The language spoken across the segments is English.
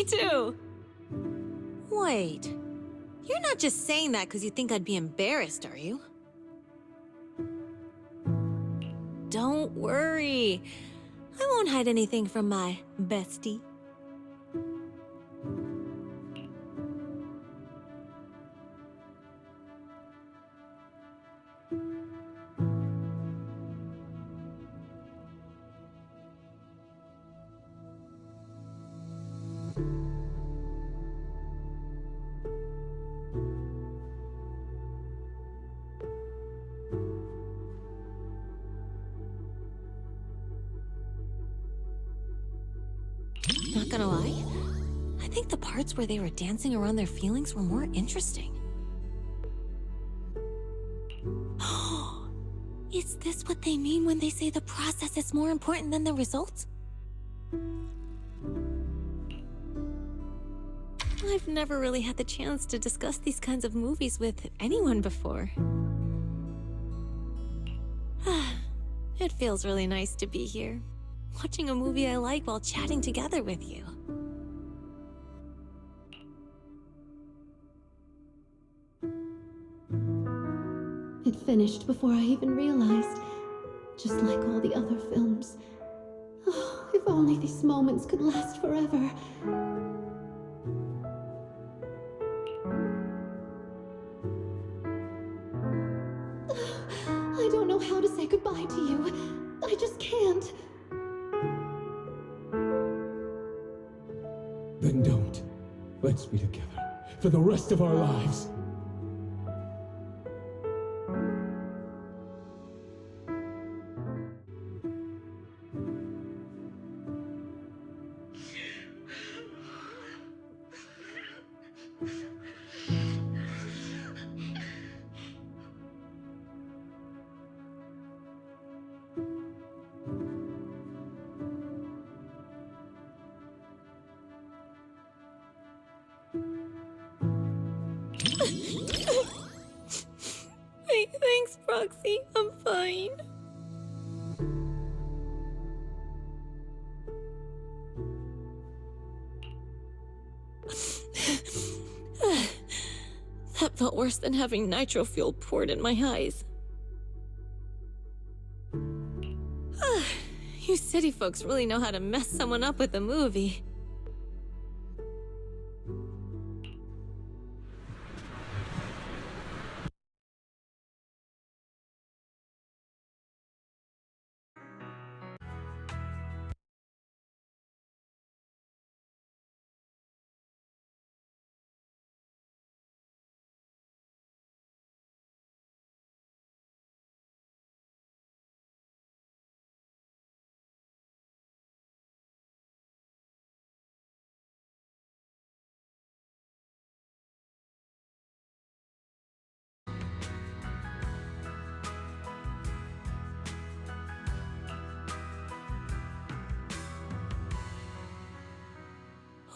too! Wait, you're not just saying that because you think I'd be embarrassed, are you? Don't worry. I won't hide anything from my bestie. Not gonna lie, I think the parts where they were dancing around their feelings were more interesting. Is this what they mean when they say the process is more important than the results? I've never really had the chance to discuss these kinds of movies with anyone before. It feels really nice to be here, watching a movie I like while chatting together with you. It finished before I even realized, just like all the other films. Oh, if only these moments could last forever. I don't know how to say goodbye to you. I just can't. Then don't. Let's be together for the rest of our lives. Thanks, Proxy. I'm fine. That felt worse than having nitro fuel poured in my eyes. You city folks really know how to mess someone up with a movie.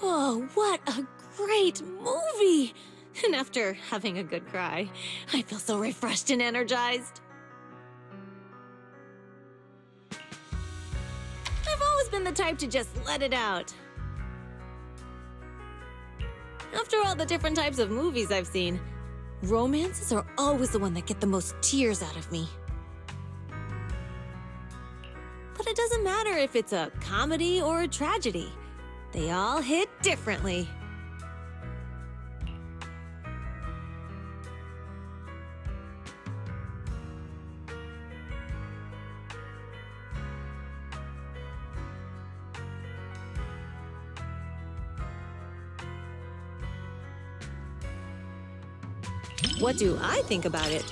Oh, what a great movie! And after having a good cry, I feel so refreshed and energized. I've always been the type to just let it out. After all the different types of movies I've seen, romances are always the one that get the most tears out of me. But it doesn't matter if it's a comedy or a tragedy. They all hit differently. What do I think about it?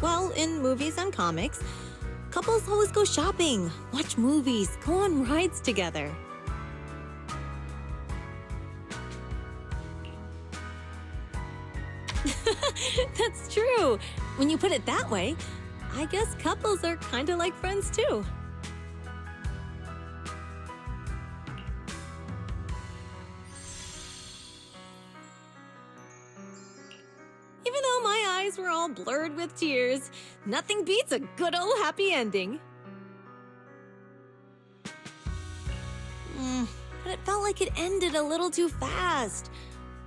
Well, in movies and comics, couples always go shopping, watch movies, go on rides together. That's true. When you put it that way, I guess couples are kind of like friends too. Even though my eyes were all blurred with tears, nothing beats a good old happy ending. But but it felt like it ended a little too fast.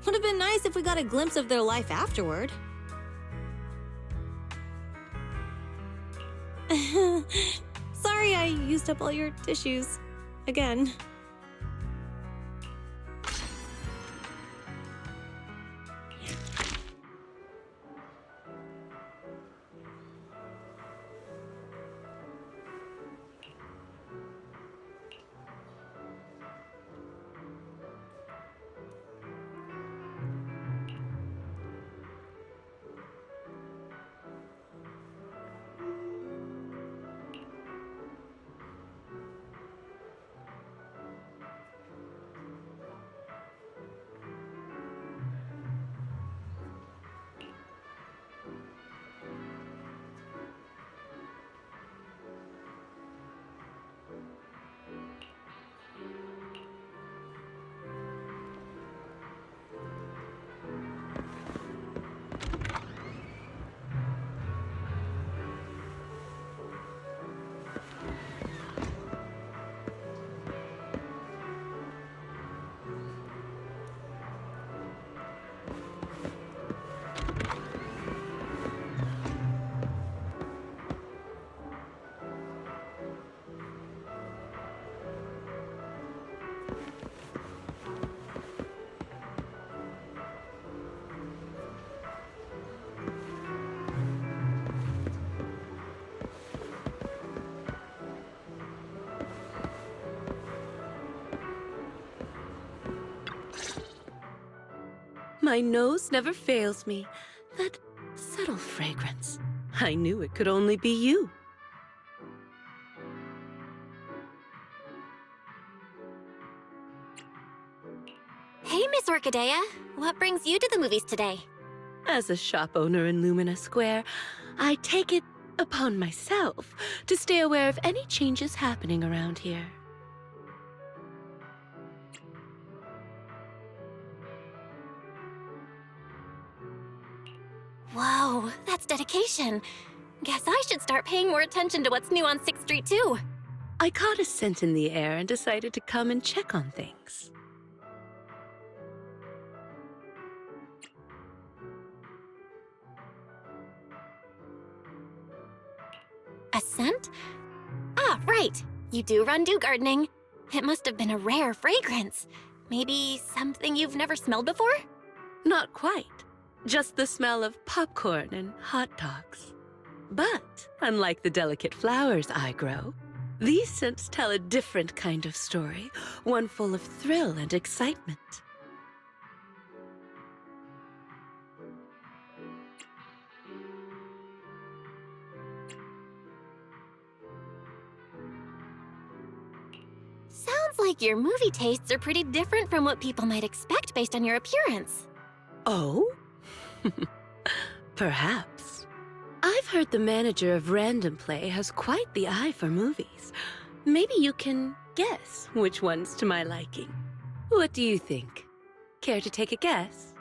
Would have been nice if we got a glimpse of their life afterward. Sorry I used up all your tissues. Again. My nose never fails me. That subtle fragrance. I knew it could only be you. Hey, Miss Orchidea. What brings you to the movies today? As a shop owner in Lumina Square, I take it upon myself to stay aware of any changes happening around here. Whoa, that's dedication. Guess I should start paying more attention to what's new on 6th Street, too. I caught a scent in the air and decided to come and check on things. A scent? Ah, right. You do run dew gardening. It must have been a rare fragrance. Maybe something you've never smelled before? Not quite. Just the smell of popcorn and hot dogs. But, unlike the delicate flowers I grow, these scents tell a different kind of story, one full of thrill and excitement. Sounds like your movie tastes are pretty different from what people might expect based on your appearance. Oh? Perhaps. I've heard the manager of Random Play has quite the eye for movies. Maybe you can guess which one's to my liking. What do you think? Care to take a guess?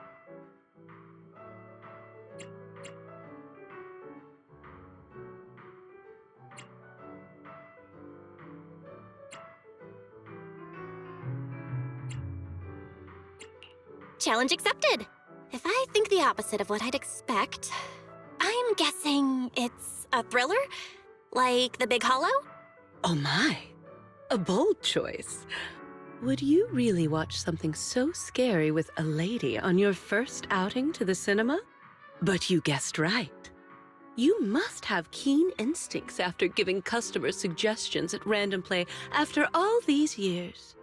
Challenge accepted. If I think the opposite of what I'd expect, I'm guessing it's a thriller? Like The Big Hollow? Oh my, a bold choice. Would you really watch something so scary with a lady on your first outing to the cinema? But you guessed right. You must have keen instincts after giving customers suggestions at Random Play after all these years.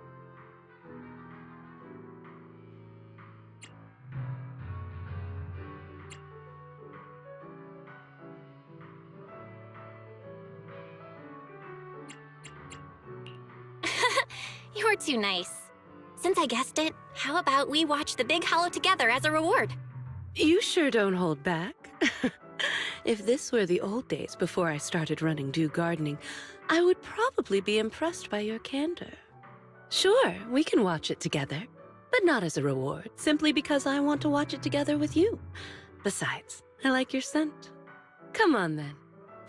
You're too nice. Since I guessed it, how about we watch The Big Hollow together as a reward? You sure don't hold back. If this were the old days before I started running dew gardening, I would probably be impressed by your candor. Sure, we can watch it together, but not as a reward, simply because I want to watch it together with you. Besides, I like your scent. Come on then.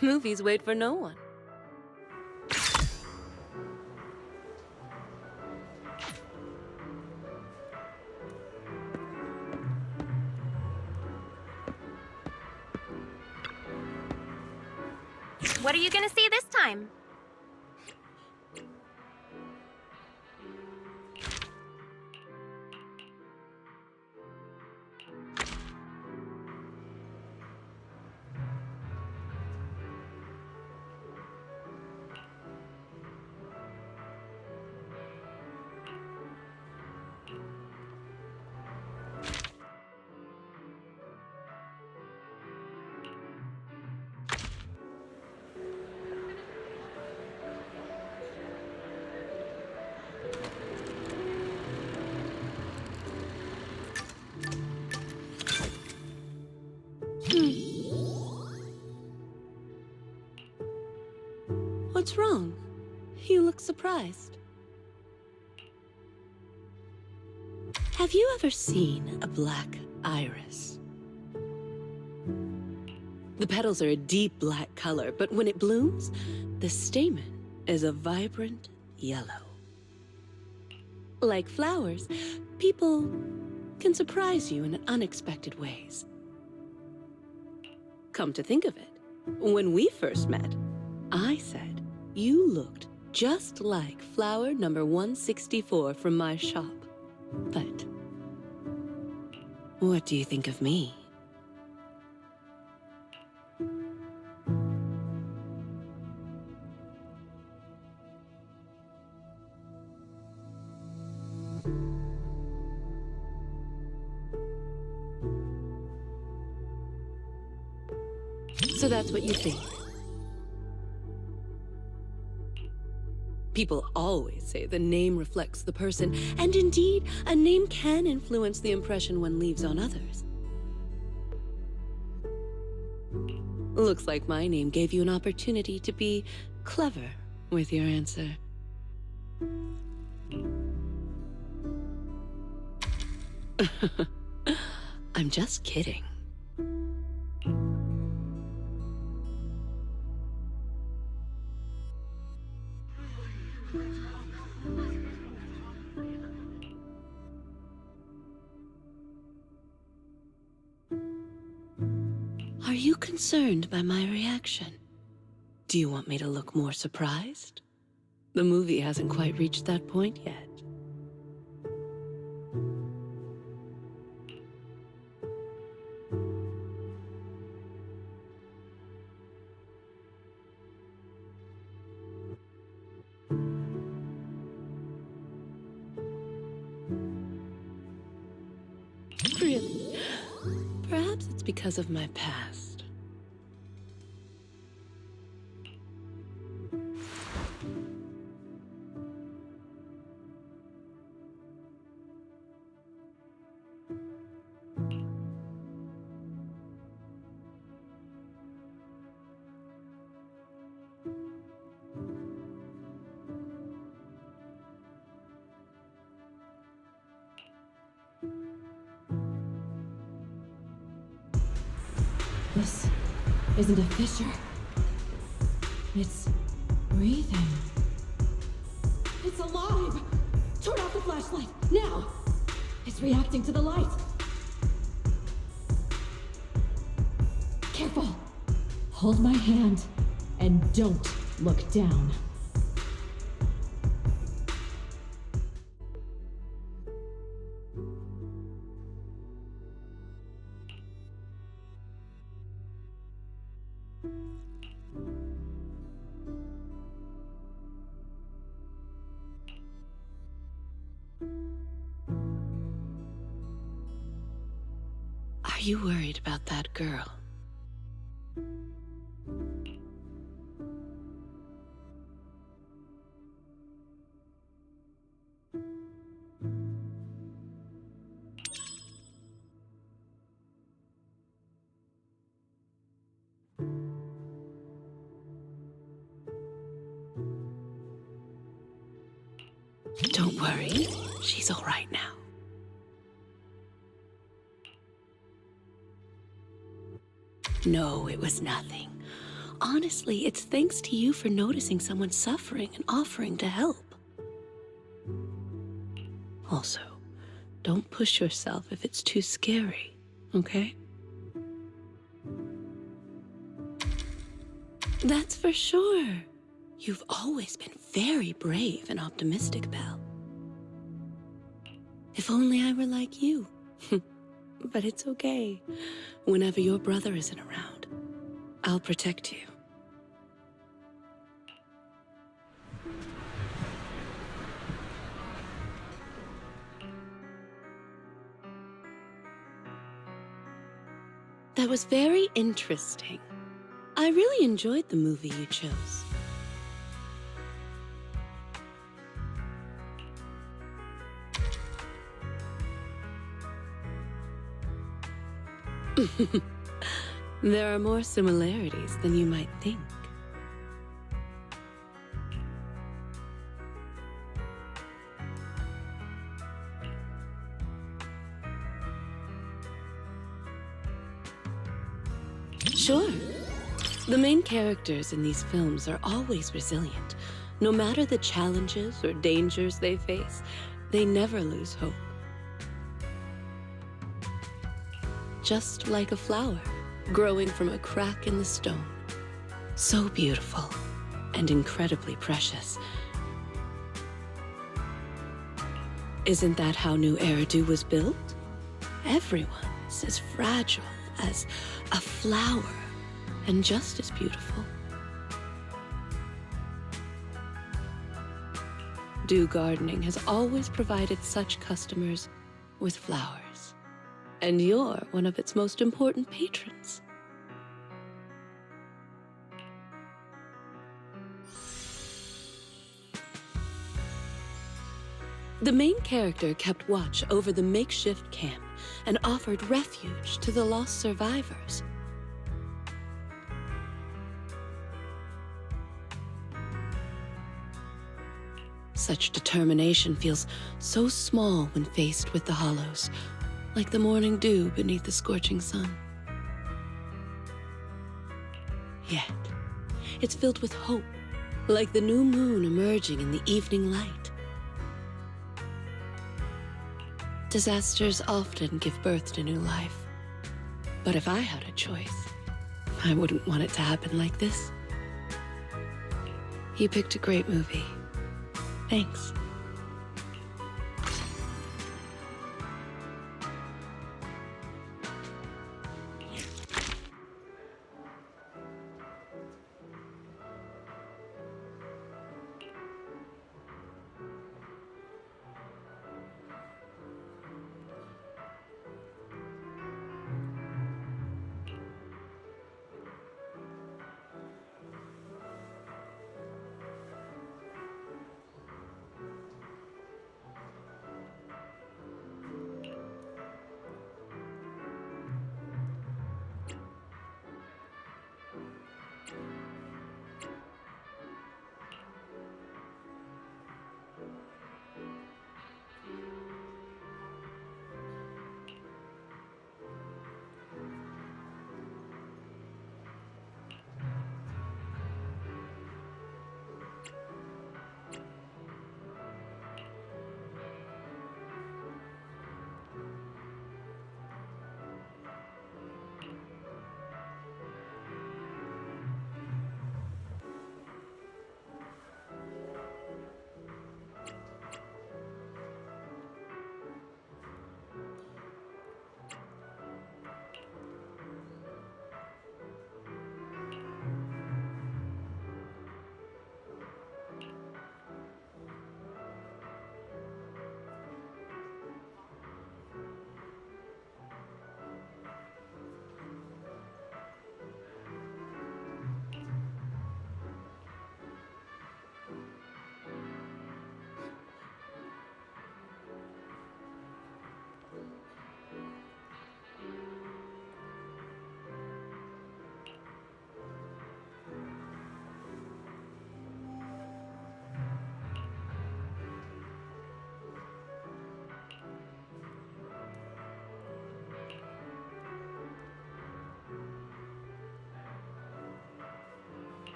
Movies wait for no one. What are you gonna see this time? What's wrong? You look surprised. Have you ever seen a black iris? The petals are a deep black color, but when it blooms, the stamen is a vibrant yellow. Like flowers, people can surprise you in unexpected ways. Come to think of it, when we first met, I said you looked just like flower number 164 from my shop. But what do you think of me? So that's what you think. People always say the name reflects the person, and indeed, a name can influence the impression one leaves on others. Looks like my name gave you an opportunity to be clever with your answer. I'm just kidding. Are you concerned by my reaction? Do you want me to look more surprised? The movie hasn't quite reached that point yet. Really? Perhaps it's because of my past. This isn't a fissure. It's breathing. It's alive! Turn off the flashlight, now! It's reacting to the light. Careful. Hold my hand and don't look down. Are you worried about that girl? Don't worry, she's all right now. No, it was nothing. Honestly, it's thanks to you for noticing someone suffering and offering to help. Also, don't push yourself if it's too scary, okay? That's for sure. You've always been very brave and optimistic, Belle. If only I were like you. But it's okay. Whenever your brother isn't around, I'll protect you. That was very interesting. I really enjoyed the movie you chose. There are more similarities than you might think. Sure. The main characters in these films are always resilient. No matter the challenges or dangers they face, they never lose hope. Just like a flower growing from a crack in the stone. So beautiful and incredibly precious. Isn't that how New Eridu was built? Everyone's as fragile as a flower and just as beautiful. Do Gardening has always provided such customers with flowers. And you're one of its most important patrons. The main character kept watch over the makeshift camp and offered refuge to the lost survivors. Such determination feels so small when faced with the Hollows, like the morning dew beneath the scorching sun. Yet, it's filled with hope, like the new moon emerging in the evening light. Disasters often give birth to new life. But if I had a choice, I wouldn't want it to happen like this. You picked a great movie. Thanks.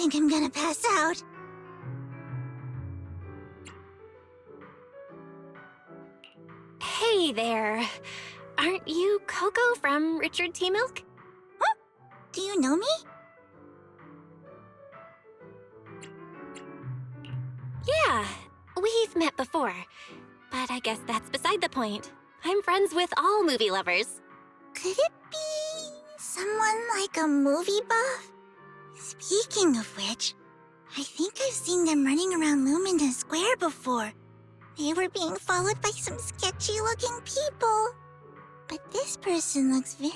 think I'm gonna pass out. Hey there. Aren't you Coco from Richard T. Milk? Do you know me? Yeah, we've met before. But I guess that's beside the point. I'm friends with all movie lovers. Could it be someone like a movie buff? Speaking of which, I think I've seen them running around Lumina Square before. They were being followed by some sketchy-looking people. But this person looks very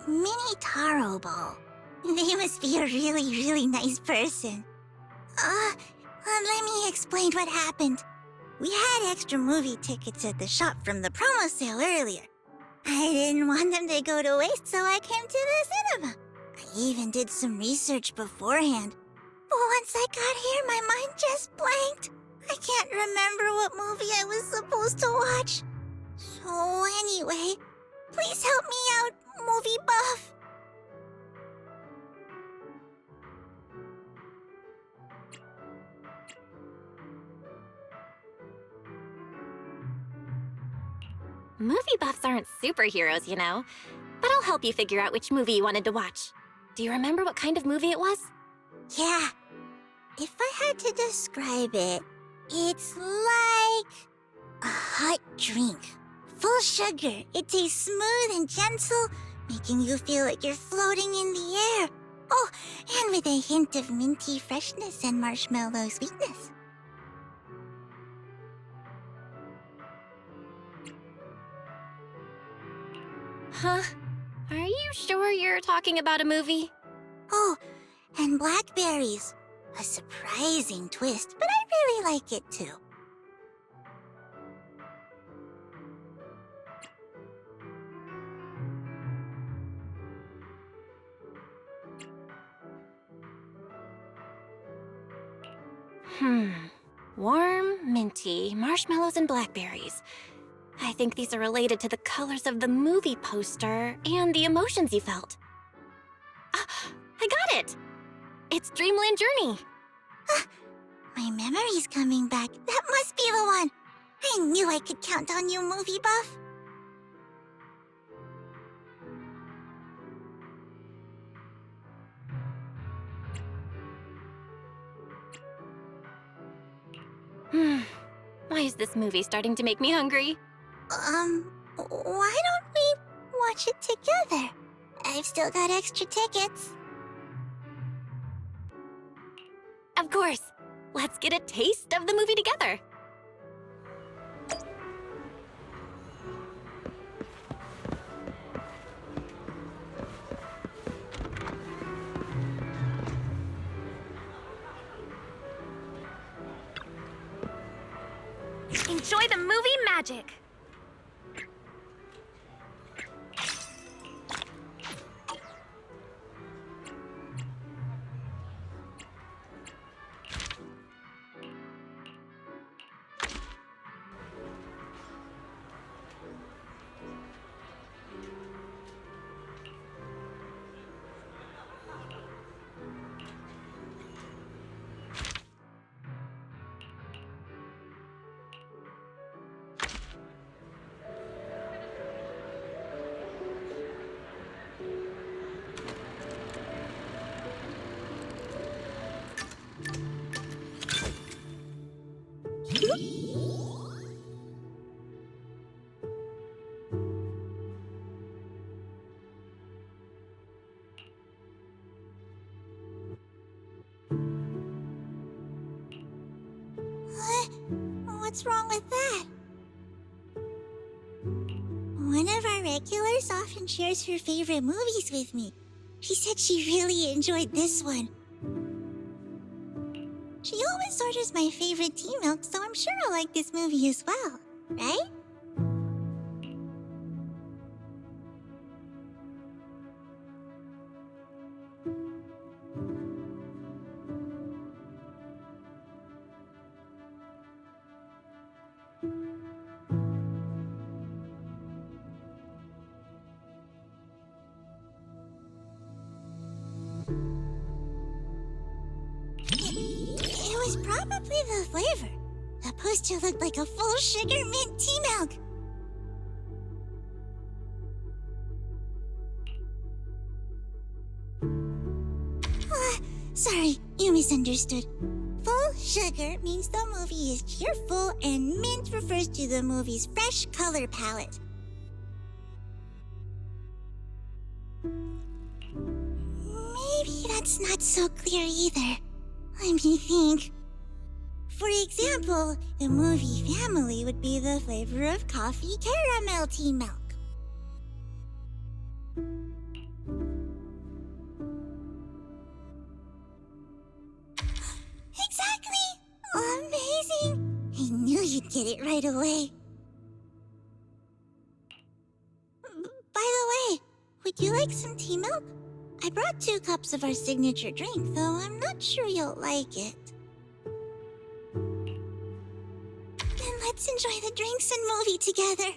mini-tarable. They must be a really, really nice person. Let me explain what happened. We had extra movie tickets at the shop from the promo sale earlier. I didn't want them to go to waste, so I came to the cinema. I even did some research beforehand. But once I got here, my mind just blanked. I can't remember what movie I was supposed to watch. So anyway, please help me out, movie buff. Movie buffs aren't superheroes, you know. But I'll help you figure out which movie you wanted to watch. Do you remember what kind of movie it was? Yeah. If I had to describe it, it's like a hot drink. Full sugar. It tastes smooth and gentle, making you feel like you're floating in the air. Oh, and with a hint of minty freshness and marshmallow sweetness. Huh? Are you sure you're talking about a movie? Oh, and blackberries. A surprising twist, but I really like it too. Warm, minty, marshmallows, and blackberries. I think these are related to the colors of the movie poster and the emotions you felt. Ah, I got it! It's Dreamland Journey. My memory's coming back. That must be the one. I knew I could count on you, movie buff. Why is this movie starting to make me hungry? Why don't we watch it together? I've still got extra tickets. Of course. Let's get a taste of the movie together. Enjoy the movie magic. What's wrong with that? One of our regulars often shares her favorite movies with me. She said she really enjoyed this one. She always orders my favorite tea milk, so I'm sure I'll like this movie as well, right? was probably the flavor. The poster looked like a full sugar mint tea milk. Sorry, you misunderstood. Full sugar means the movie is cheerful, and mint refers to the movie's fresh color palette. Maybe that's not so clear either. Let me think. For example, the movie Family would be the flavor of coffee caramel tea milk. Exactly! Amazing! I knew you'd get it right away. By the way, would you like some tea milk? I brought 2 cups of our signature drink, though I'm not sure you'll like it. Then let's enjoy the drinks and movie together.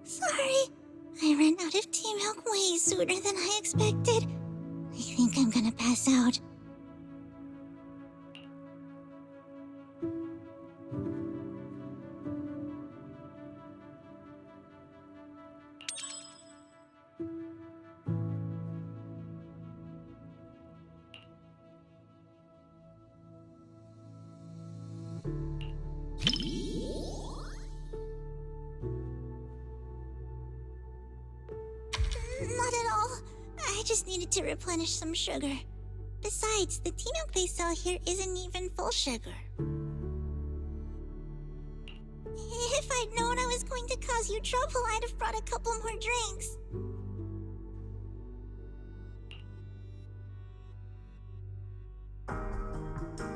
Sorry, I ran out of tea milk way sooner than I expected. I think I'm gonna pass out. Not at all. I just needed to replenish some sugar. Besides, the tea milk they sell here isn't even full sugar. If I'd known I was going to cause you trouble, I'd have brought a couple more drinks.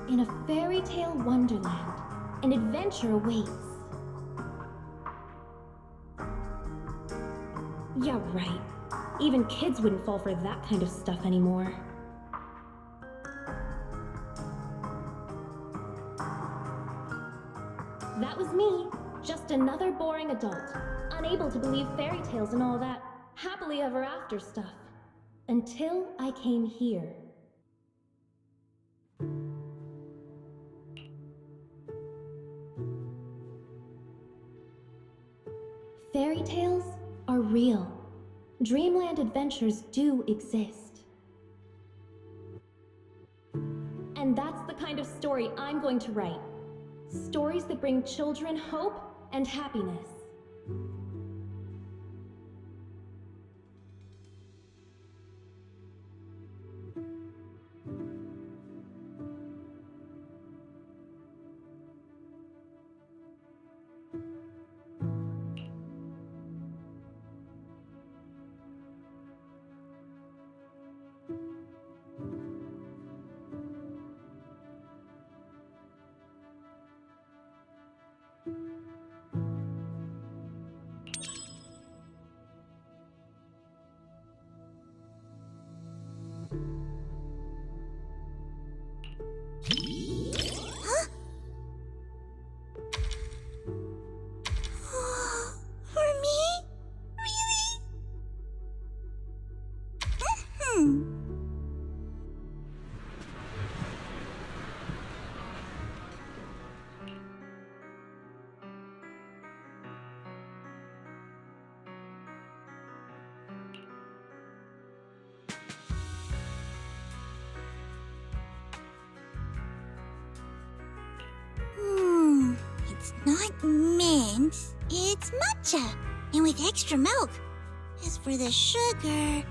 In a fairy tale wonderland, an adventure awaits. Yeah, right. Even kids wouldn't fall for that kind of stuff anymore. That was me, just another boring adult, unable to believe fairy tales and all that happily ever after stuff. Until I came here. Fairy tales are real. Dreamland adventures do exist. And that's the kind of story I'm going to write. Stories that bring children hope and happiness. For me? Really? Mm-hmm. It's not mint, it's matcha, and with extra milk. As for the sugar...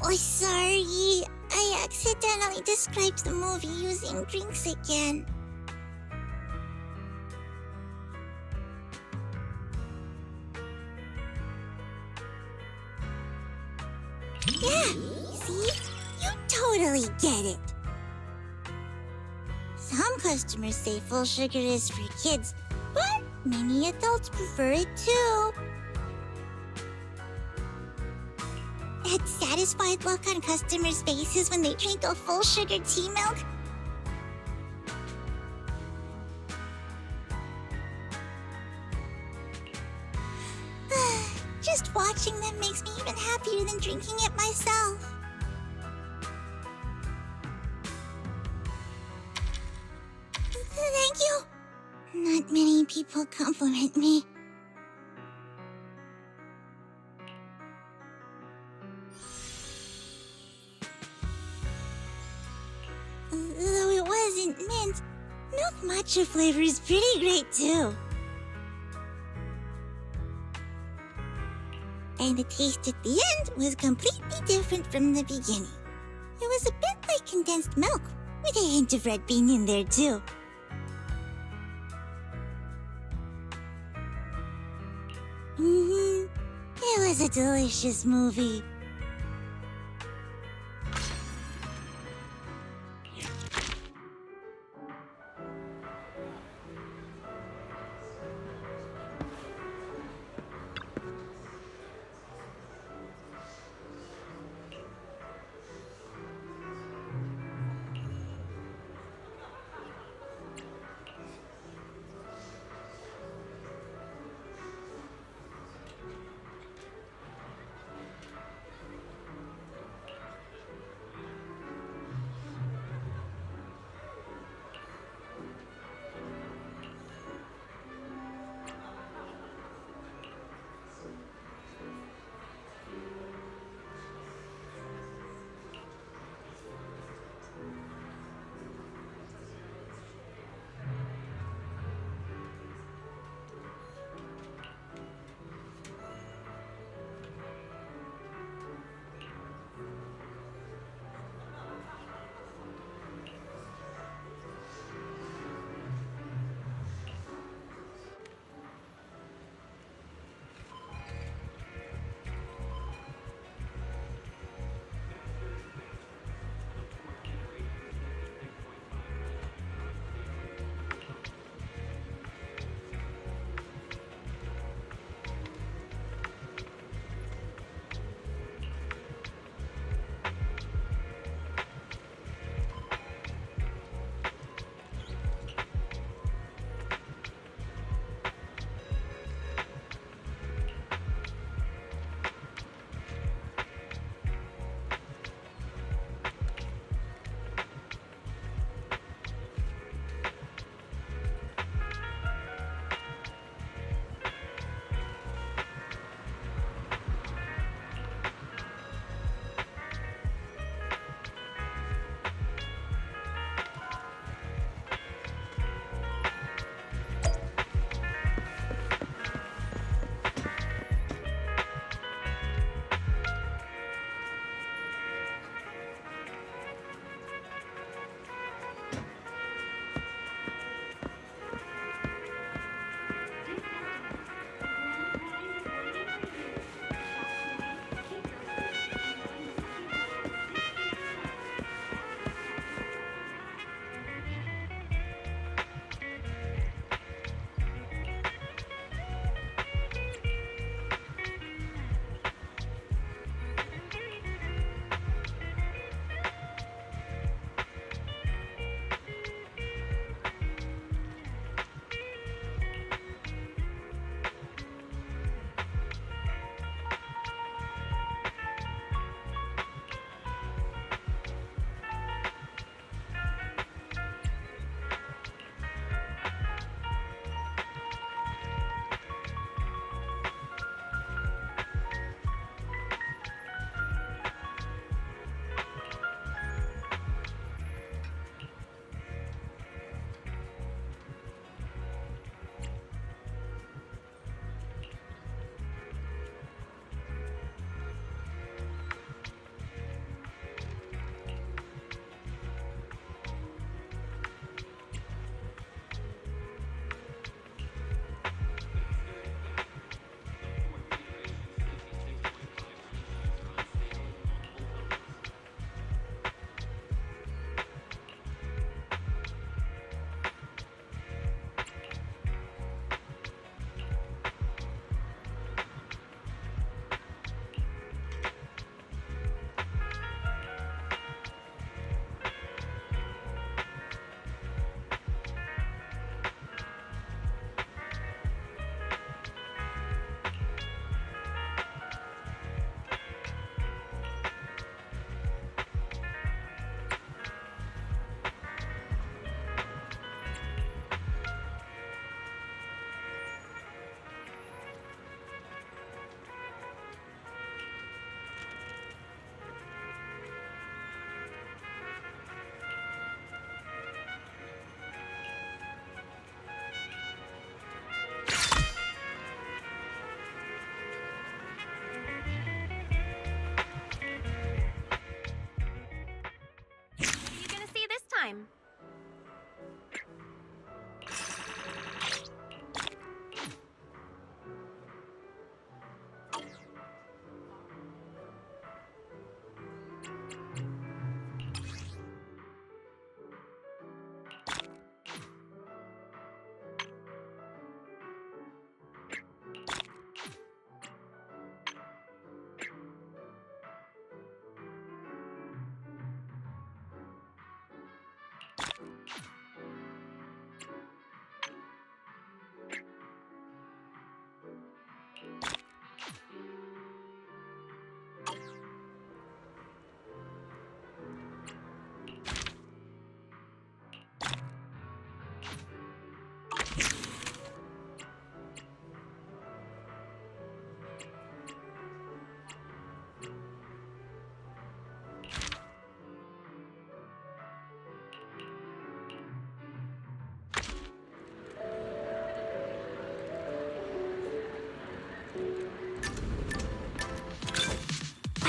Oh, sorry. I accidentally described the movie using drinks again. Yeah, see? You totally get it. Some customers say full sugar is for kids, but many adults prefer it too. That satisfied look on customers' faces when they drink a full sugar tea milk? Just watching them makes me even happier than drinking it myself. Thank you. Not many people compliment me. Though it wasn't mint, milk matcha flavor is pretty great too. And the taste at the end was completely different from the beginning. It was a bit like condensed milk, with a hint of red bean in there too. It was a delicious movie.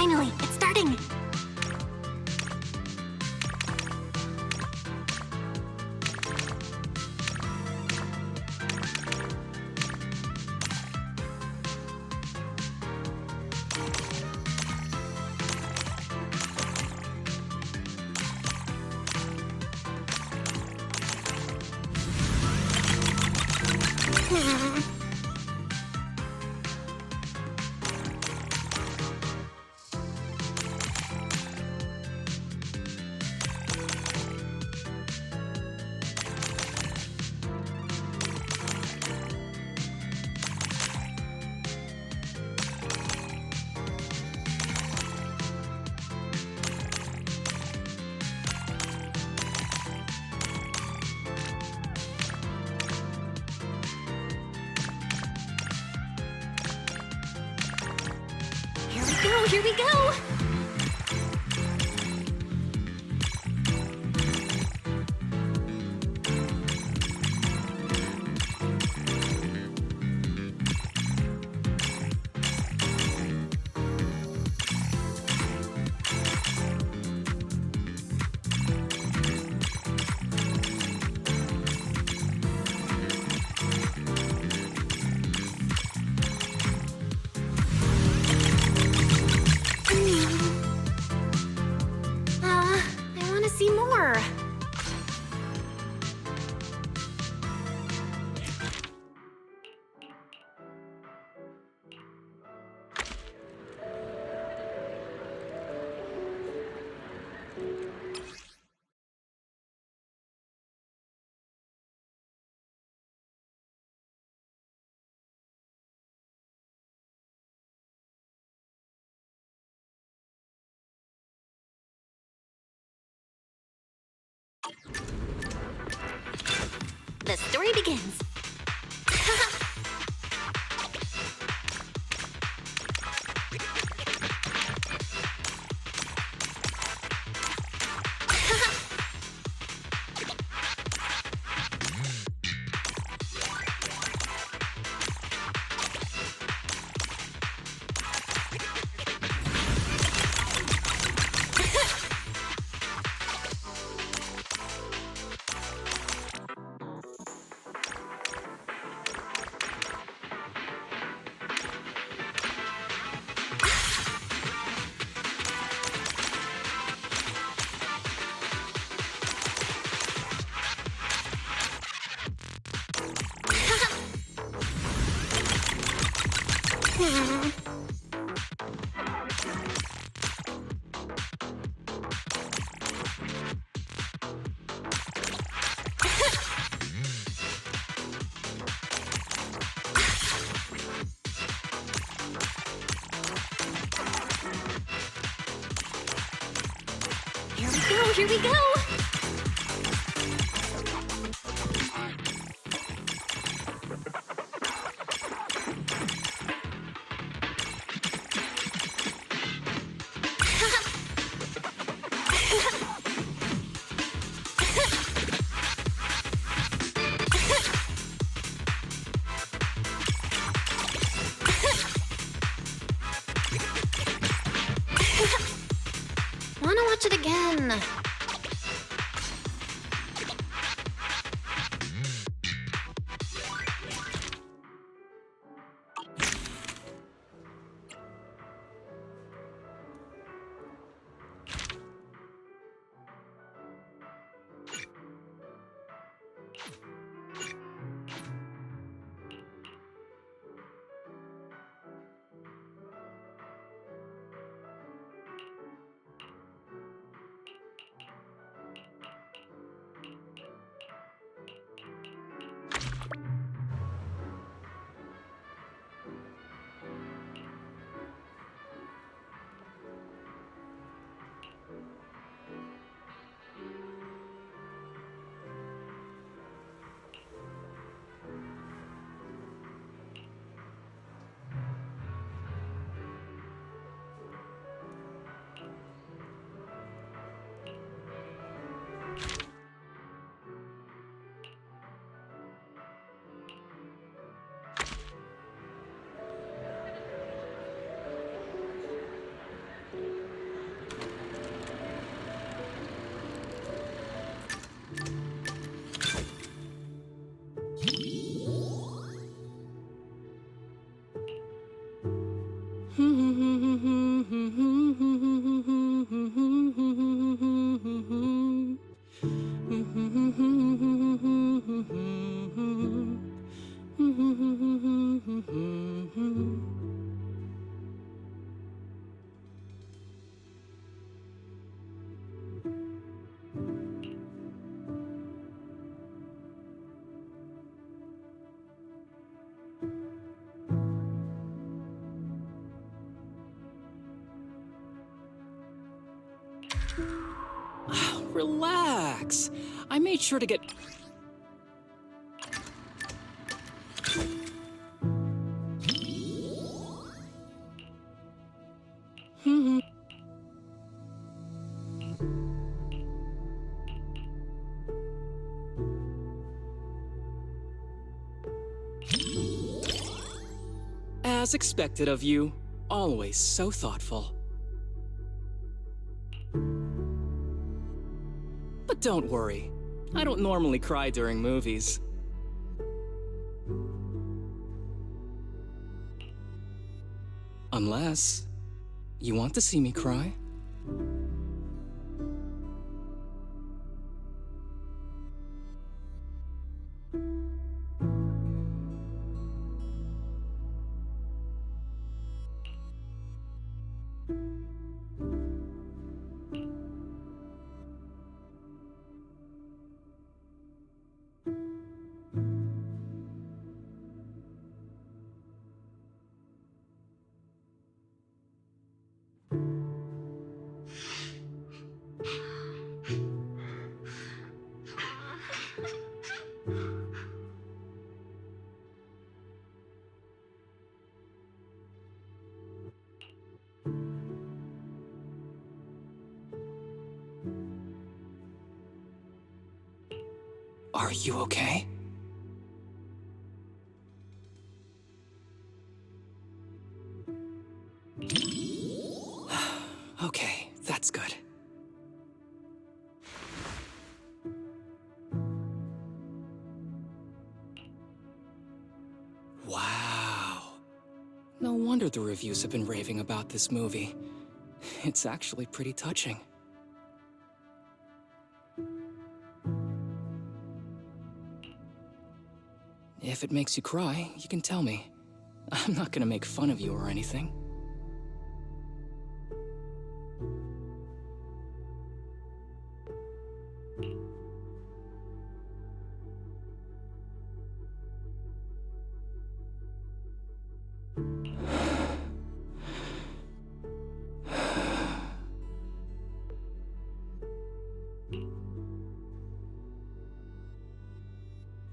Finally, it's starting. Here we go! I want to see more. The story begins. Here we go! Wanna watch it again? Relax. I made sure to get... As expected of you, always so thoughtful. But don't worry, I don't normally cry during movies. Unless you want to see me cry? Are you okay? Okay, that's good. Wow. No wonder the reviews have been raving about this movie. It's actually pretty touching. If it makes you cry, you can tell me. I'm not gonna make fun of you or anything.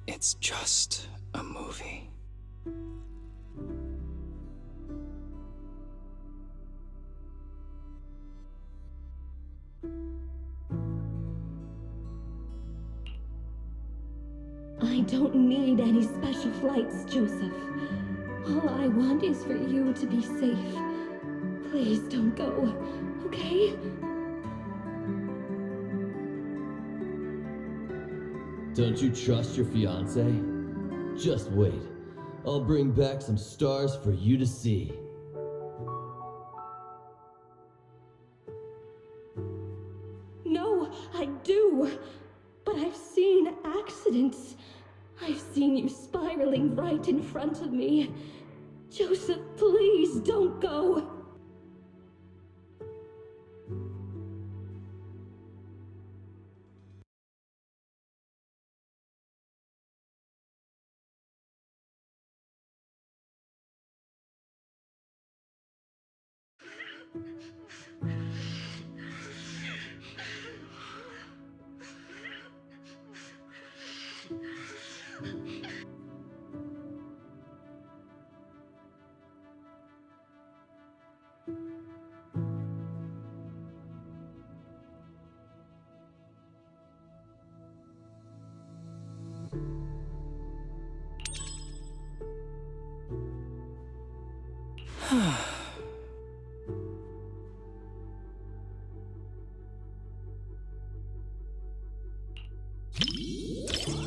It's just a movie. I don't need any special flights, Joseph. All I want is for you to be safe. Please don't go, okay? Don't you trust your fiance? Just wait. I'll bring back some stars for you to see. No, I do. But I've seen accidents. I've seen you spiraling right in front of me. Joseph, please don't go.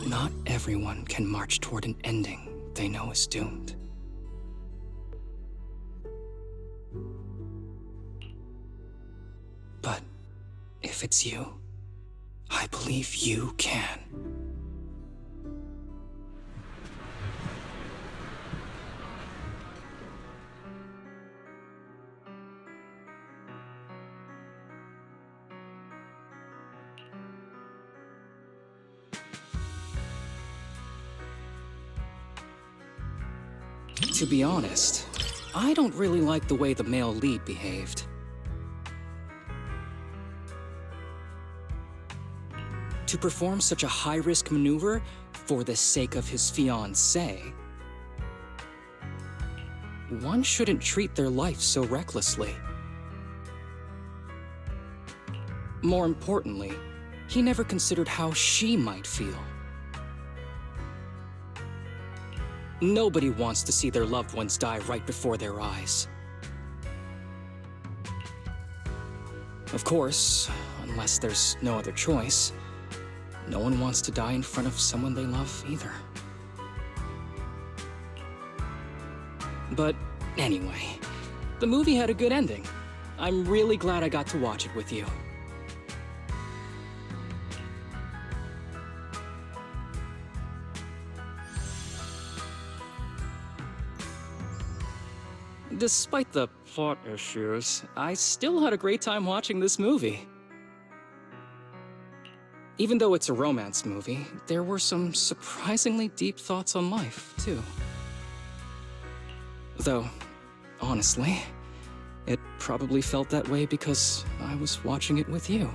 Not everyone can march toward an ending they know is doomed. if it's you. I believe you can. To be honest, I don't really like the way the male lead behaved. To perform such a high-risk maneuver for the sake of his fiancée, one shouldn't treat their life so recklessly. More importantly, he never considered how she might feel. Nobody wants to see their loved ones die right before their eyes. Of course, unless there's no other choice, no one wants to die in front of someone they love either. But anyway, the movie had a good ending. I'm really glad I got to watch it with you. Despite the plot issues, I still had a great time watching this movie. Even though it's a romance movie, there were some surprisingly deep thoughts on life, too. Though, honestly, it probably felt that way because I was watching it with you.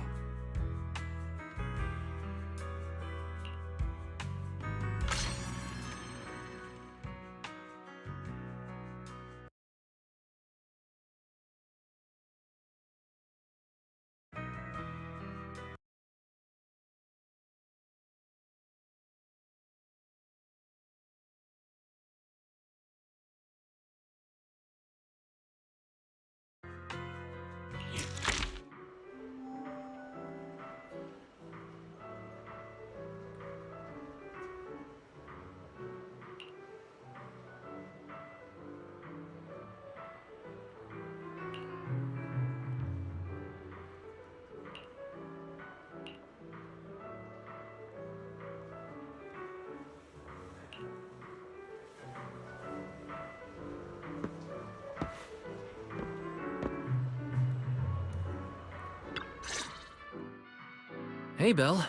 Hey, Belle.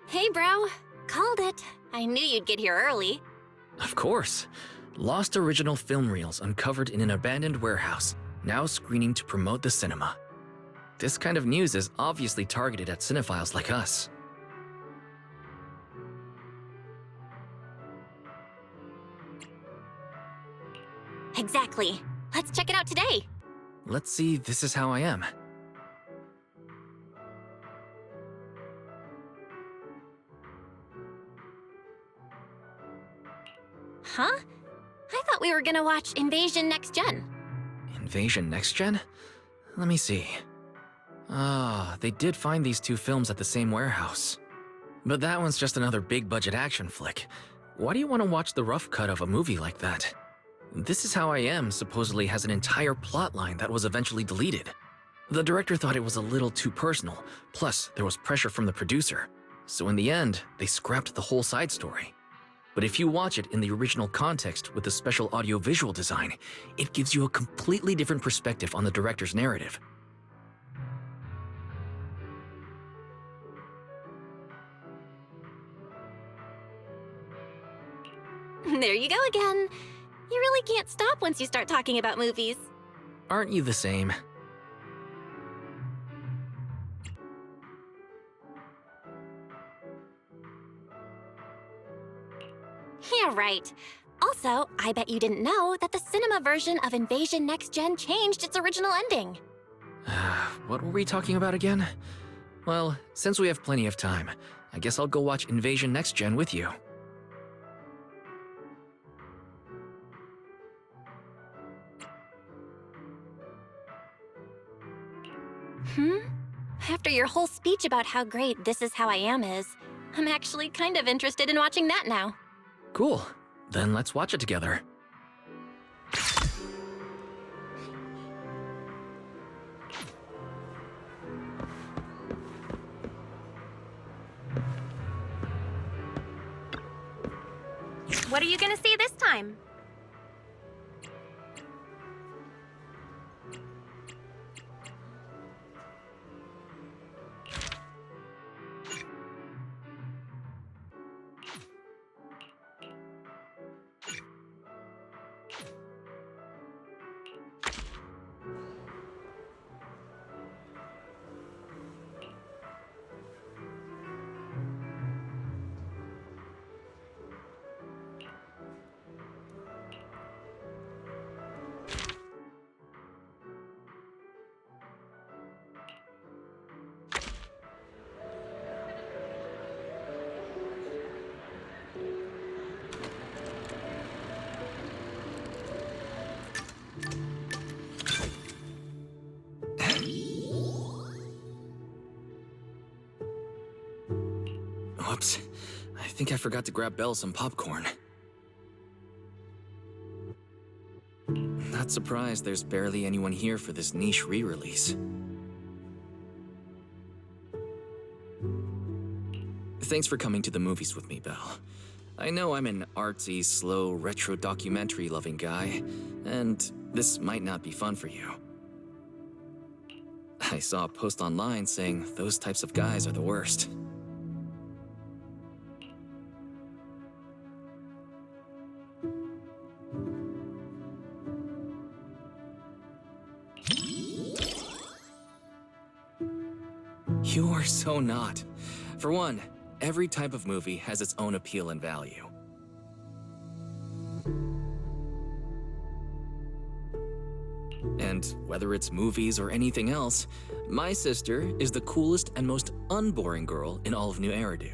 Hey, bro. Called it. I knew you'd get here early. Of course. Lost original film reels uncovered in an abandoned warehouse, now screening to promote the cinema. This kind of news is obviously targeted at cinephiles like us. Exactly. Let's check it out today. Let's see, This Is How I Am. Huh? I thought we were gonna watch Invasion Next Gen. Invasion Next Gen? Let me see. Ah, they did find these two films at the same warehouse. But that one's just another big-budget action flick. Why do you want to watch the rough cut of a movie like that? This Is How I Am supposedly has an entire plotline that was eventually deleted. The director thought it was a little too personal, plus there was pressure from the producer. So in the end, they scrapped the whole side story. But if you watch it in the original context with the special audio-visual design, it gives you a completely different perspective on the director's narrative. There you go again. You really can't stop once you start talking about movies. Aren't you the same? Yeah, right. Also, I bet you didn't know that the cinema version of Invasion Next Gen changed its original ending. What were we talking about again? Well, since we have plenty of time, I guess I'll go watch Invasion Next Gen with you. After your whole speech about how great This Is How I Am is, I'm actually kind of interested in watching that now. Cool. Then let's watch it together. What are you gonna see this time? Whoops. I think I forgot to grab Belle some popcorn. Not surprised there's barely anyone here for this niche re-release. Thanks for coming to the movies with me, Belle. I know I'm an artsy, slow, retro documentary-loving guy, and this might not be fun for you. I saw a post online saying those types of guys are the worst. You are so not. For one, every type of movie has its own appeal and value. And whether it's movies or anything else, my sister is the coolest and most unboring girl in all of New Eridu.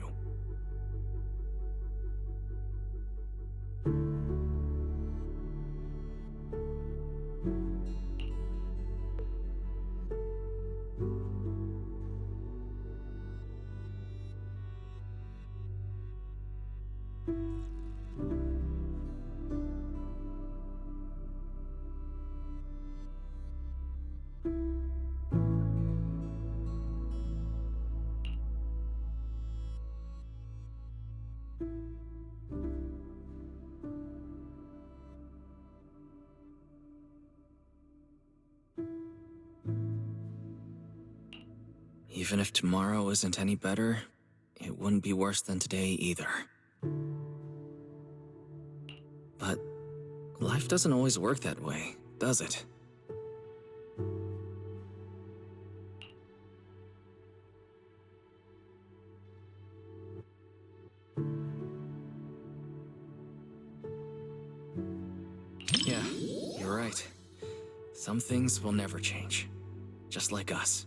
Even if tomorrow isn't any better, it wouldn't be worse than today either. But life doesn't always work that way, does it? Yeah, you're right. Some things will never change. Just like us.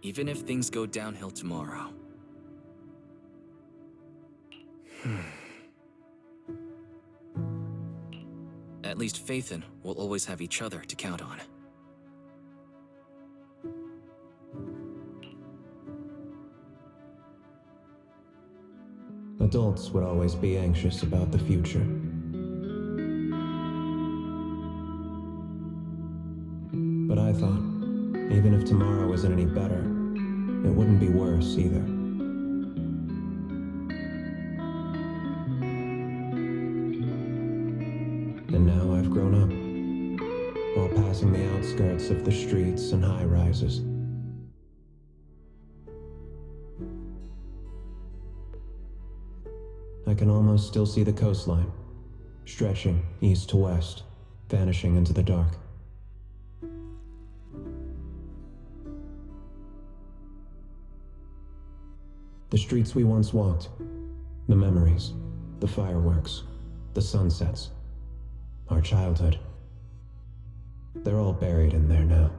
Even if things go downhill tomorrow. At least Faithin will always have each other to count on. Adults would always be anxious about the future. But I thought, even if tomorrow isn't any better, it wouldn't be worse either. And now I've grown up, while passing the outskirts of the streets and high-rises. I can almost still see the coastline, stretching east to west, vanishing into the dark. The streets we once walked, the memories, the fireworks, the sunsets, our childhood. They're all buried in there now.